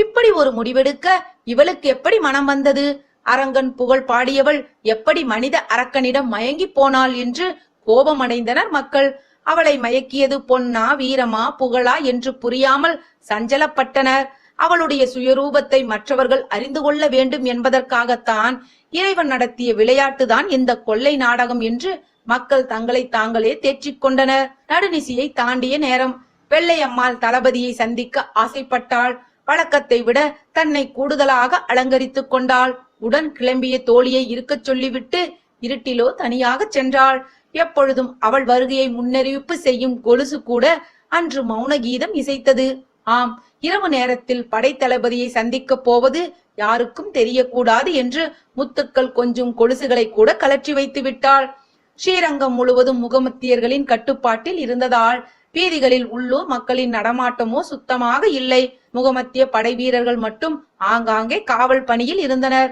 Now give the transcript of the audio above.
இப்படி ஒரு முடிவெடுக்க இவளுக்கு எப்படி மனம் வந்தது? அரங்கன் புகழ் பாடியவள் எப்படி மனித அரக்கனிடம் மயங்கி போனாள் என்று கோபமடைந்தனர் மக்கள். அவளை மயக்கியது பொன்னா, வீரமா, புகழா என்று புரியாமல் சஞ்சலப்பட்டனர். அவளுடைய சுயரூபத்தை மற்றவர்கள் அறிந்து கொள்ள வேண்டும் என்பதற்காகத்தான் இறைவன் நடத்திய விளையாட்டுதான் இந்த கொள்ளை நாடகம் என்று மக்கள் தங்களை தாங்களே தேற்றிக் கொண்டனர். நடுநிசியை தாண்டிய நேரம். வெள்ளையம்மாள் தளபதியை சந்திக்க ஆசைப்பட்டாள். வழக்கத்தை விட தன்னை கூடுதலாக அலங்கரித்துக் கொண்டாள். உடன் கிளம்பிய தோழியை இருக்கச் சொல்லிவிட்டு இருட்டிலோ தனியாக சென்றாள். எப்பொழுதும் அவள் வருகையை முன்னறிவிப்பு செய்யும் கொலுசு கூட அன்று மௌன கீதம் இசைத்தது. ஆம், இரவு நேரத்தில் படை தளபதியை சந்திக்க போவது யாருக்கும் தெரியக்கூடாது என்று முத்துக்கள் கொஞ்சம் கொலுசுகளை கூட கலற்றி வைத்து விட்டாள். ஸ்ரீரங்கம் முழுவதும் முகமத்தியர்களின் கட்டுப்பாட்டில் இருந்ததால் வீதிகளில் உள்ளூர் மக்களின் நடமாட்டமோ சுத்தமாக இல்லை. முகமத்திய படை வீரர்கள் மட்டும் ஆங்காங்கே காவல் பணியில் இருந்தனர்.